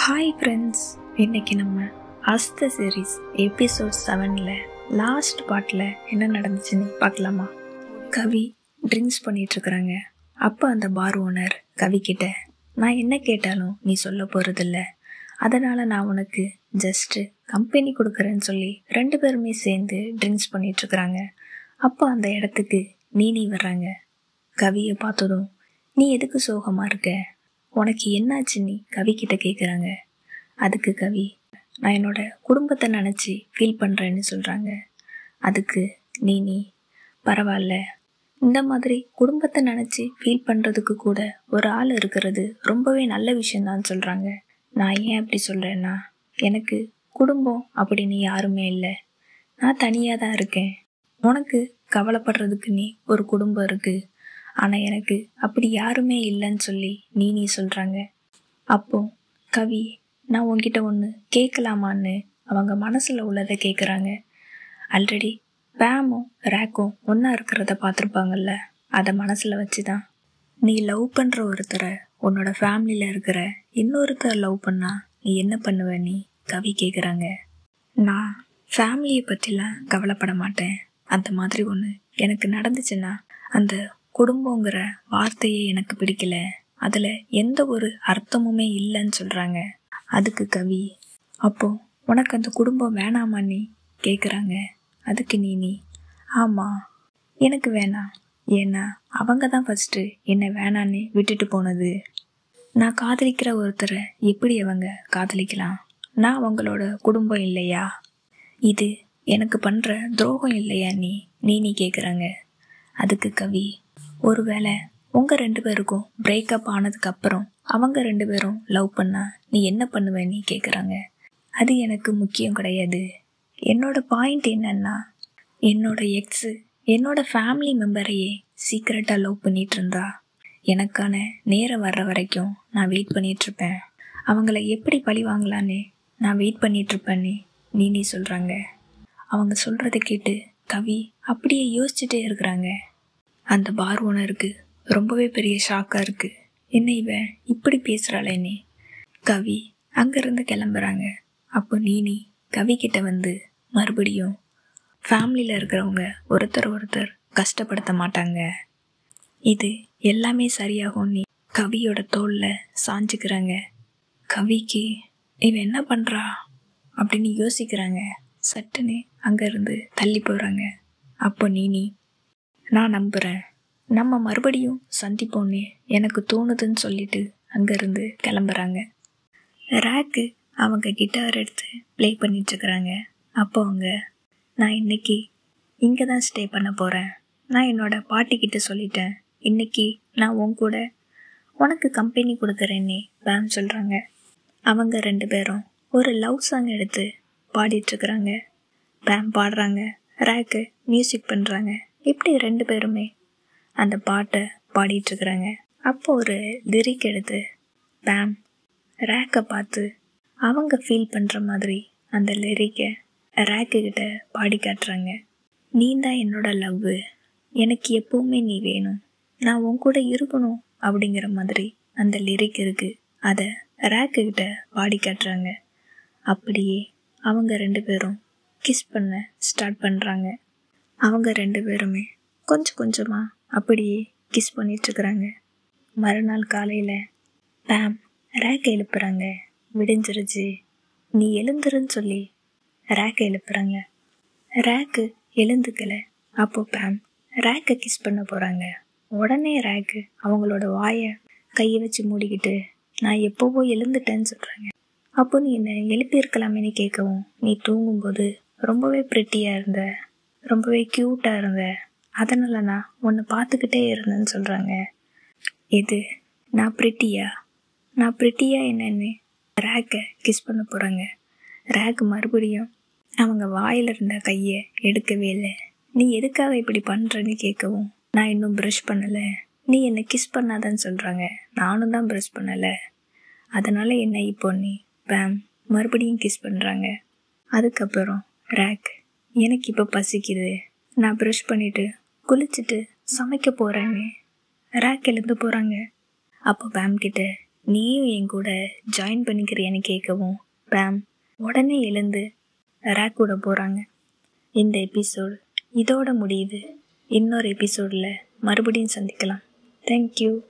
Hi friends, இன்னைக்கு நம்ம அஸ்த சீரீஸ் எபிசோட் 7ல் லாஸ்ட் பார்ட்டில் என்ன நடந்துச்சுன்னு பார்க்கலாமா? கவி ட்ரிங்க்ஸ் பண்ணிகிட்ருக்குறாங்க. அப்போ அந்த பார் ஓனர் கவி கிட்ட, நான் என்ன கேட்டாலும் நீ சொல்ல போகிறதில்ல, அதனால் நான் உனக்கு ஜஸ்ட்டு கம்பெனி கொடுக்குறேன்னு சொல்லி 2 பேருமே சேர்ந்து ட்ரிங்க்ஸ் பண்ணிகிட்ருக்குறாங்க. அப்போ அந்த இடத்துக்கு நீ வர்றாங்க. கவியை பார்த்ததும், நீ எதுக்கு சோகமாக இருக்க, உனக்கு என்னாச்சுன்னு கவி கிட்ட கேட்குறாங்க. அதுக்கு கவி, நான் என்னோட குடும்பத்தை நினச்சி ஃபீல் பண்ணுறேன்னு சொல்கிறாங்க. அதுக்கு நீ பரவாயில்ல, இந்த மாதிரி குடும்பத்தை நினச்சி ஃபீல் பண்ணுறதுக்கு கூட ஒரு ஆள் இருக்கிறது ரொம்பவே நல்ல விஷயந்தான்னு சொல்கிறாங்க. நான் ஏன் அப்படி சொல்கிறேன்னா, எனக்கு குடும்பம் அப்படின்னு யாருமே இல்லை, நான் தனியாக தான் இருக்கேன். உனக்கு கவலைப்படுறதுக்கு நீ ஒரு குடும்பம் இருக்குது, ஆனால் எனக்கு அப்படி யாருமே இல்லைன்னு சொல்லி நீ சொல்கிறாங்க. அப்போ கவி, நான் உன்கிட்ட ஒன்று கேட்கலாமான்னு அவங்க மனசில் உள்ளதை கேட்குறாங்க. ஆல்ரெடி பேமும் ரேக்கும் ஒன்றா இருக்கிறத பார்த்துருப்பாங்கல்ல, அதை மனசில் வச்சு தான் நீ லவ் பண்ணுற ஒருத்தரை உன்னோட ஃபேமிலியில் இருக்கிற இன்னொருத்தர் லவ் பண்ணால் நீ என்ன பண்ணுவ நீ கவி கேட்குறாங்க. நான் ஃபேமிலியை பற்றிலாம் கவலைப்பட மாட்டேன், அந்த மாதிரி ஒன்று எனக்கு நடந்துச்சுன்னா அந்த குடும்பங்கிற வார்த்தையே எனக்கு பிடிக்கல, அதில் எந்த ஒரு அர்த்தமுமே இல்லைன்னு சொல்கிறாங்க. அதுக்கு கவி, அப்போ உனக்கு அந்த குடும்பம் வேணாமா நீ கேட்குறாங்க. அதுக்கு நீ ஆமாம், எனக்கு வேணாம், ஏன்னா அவங்க தான் ஃபஸ்ட்டு என்னை வேணான்னு விட்டுட்டு போனது. நான் காதலிக்கிற ஒருத்தரை எப்படி அவங்க காதலிக்கலாம், நான் அவங்களோட குடும்பம் இல்லையா, இது எனக்கு பண்ணுற துரோகம் இல்லையா நீ கேட்குறாங்க. அதுக்கு கவி, ஒருவேளை உங்கள் 2 பேருக்கும் பிரேக்கப் ஆனதுக்கப்புறம் அவங்க 2 பேரும் லவ் பண்ணா நீ என்ன பண்ணுவ நீ கேட்குறாங்க. அது எனக்கு முக்கியம் கிடையாது, என்னோட பாயிண்ட் என்னன்னா, என்னோட எக்ஸு என்னோட ஃபேமிலி மெம்பரையே சீக்கிரட்டாக லவ் பண்ணிகிட்டு இருந்தா எனக்கான நேரம் வர்ற வரைக்கும் நான் வெயிட் பண்ணிகிட்ருப்பேன், அவங்கள எப்படி பழி வாங்கலான்னு நான் வெயிட் பண்ணிகிட்ருப்பேன்னு நீ சொல்கிறாங்க. அவங்க சொல்கிறத கேட்டு கவி அப்படியே யோசிச்சுட்டே இருக்கிறாங்க. அந்த பார் ஓனருக்கு ரொம்பவே பெரிய ஷாக்காக இருக்குது, என்ன இவன் இப்படி பேசுகிறாளேன்னு. கவி அங்கேருந்து கிளம்புறாங்க. அப்போ நீ கவி கிட்ட வந்து, மறுபடியும் ஃபேமிலியில் இருக்கிறவங்க ஒருத்தர் கஷ்டப்படுத்த மாட்டாங்க, இது எல்லாமே சரியாகும் நீ கவியோட தோளில் சாஞ்சுக்கிறாங்க. கவிக்கு இவன் என்ன பண்ணுறா அப்படின்னு யோசிக்கிறாங்க. சட்டுன்னு அங்கேருந்து தள்ளி போகிறாங்க. அப்போ நீ நான் நம்புகிறேன், நம்ம மறுபடியும் சந்திப்போன்னு எனக்கு தோணுதுன்னு சொல்லிட்டு அங்கேருந்து கிளம்புறாங்க. ரேக்கு அவங்க கிட்டார் எடுத்து ப்ளே பண்ணிட்டுருக்குறாங்க. அப்போ அவங்க, நான் இன்னைக்கு இங்கே தான் ஸ்டே பண்ண போகிறேன், நான் என்னோடய பாட்டிக்கிட்ட சொல்லிட்டேன், இன்றைக்கி நான் உன் கூட உனக்கு கம்பெனி கொடுக்குறேன்னு பேம் சொல்கிறாங்க. அவங்க 2 பேரும் ஒரு லவ் சாங் எடுத்து பாடிட்டுருக்குறாங்க. பேம் பாடுறாங்க, ரேக்கு மியூசிக் பண்ணுறாங்க. இப்படி 2 பேருமே அந்த பாட்டை பாடிட்டுருக்குறாங்க. அப்போ ஒரு லிரிக் எடுத்து பேம் ரேக்கை பார்த்து அவங்க ஃபீல் பண்ணுற மாதிரி அந்த லிரிக்கை ரேக்குக்கிட்ட பாடி காட்டுறாங்க. நீ தான் என்னோட லவ்வு, எனக்கு எப்போவுமே நீ வேணும், நான் உன் கூட இருக்கணும் அப்படிங்கிற மாதிரி அந்த லிரிக் இருக்குது. அதை ரேக்குக்கிட்ட பாடி காட்டுறாங்க. அப்படியே அவங்க 2 பேரும் கிஸ் பண்ண ஸ்டார்ட் பண்ணுறாங்க. அவங்க 2 பேருமே கொஞ்சம் கொஞ்சமாக அப்படியே கிஸ் பண்ணிகிட்ருக்குறாங்க. மறுநாள் காலையில் பேம் ரேக்கை எழுப்புறாங்க. விடிஞ்சிருச்சு, நீ எழுந்துருன்னு சொல்லி ரேக்கை எழுப்புறாங்க. ரேக்கு எழுந்துக்கலை. அப்போ பேம் ரேக்கை கிஸ் பண்ண போகிறாங்க. உடனே ரேக்கு அவங்களோட வாயை கையை வச்சு மூடிக்கிட்டு, நான் எப்போவோ எழுந்துட்டேன்னு சொல்கிறாங்க. அப்போ நீ என்னை எழுப்பியிருக்கலாமேன்னு கேட்கவும், நீ தூங்கும்போது ரொம்பவே ப்ரிட்டியாக இருந்த, ரொம்பவே க்யூட்டாக இருந்த, அதனால நான் உன்னை பார்த்துக்கிட்டே இருந்தேன்னு சொல்கிறாங்க. இது நான் ப்ரிட்டியா என்னன்னு ரேக்கை கிஸ் பண்ண போகிறாங்க. ரேக்கு மறுபடியும் அவங்க வாயில் இருந்த கையை எடுக்கவே இல்லை. நீ எதுக்காக இப்படி பண்ணுறன்னு கேட்கவும், நான் இன்னும் ப்ரஷ் பண்ணலை, நீ என்னை கிஸ் பண்ணாதான்னு சொல்கிறாங்க. நானும் தான் ப்ரஷ் பண்ணலை, அதனால் என்ன இப்போ நீ பேம் மறுபடியும் கிஸ் பண்ணுறாங்க. அதுக்கப்புறம் ரேக், எனக்கு இப்போ பசிக்குது, நான் ப்ரஷ் பண்ணிவிட்டு குளிச்சுட்டு சமைக்க போகிறேன்னு ரேக் எழுந்து போகிறாங்க. அப்போ பேம் கிட்ட, நீயும் என் கூட ஜாயின் பண்ணிக்கிறியான்னு கேட்கவும் பேம் உடனே எழுந்து ரேக் கூட போகிறாங்க. இந்த எபிசோடு இதோட முடியுது. இன்னொரு எபிசோடில் மறுபடியும் சந்திக்கலாம். தேங்க்யூ.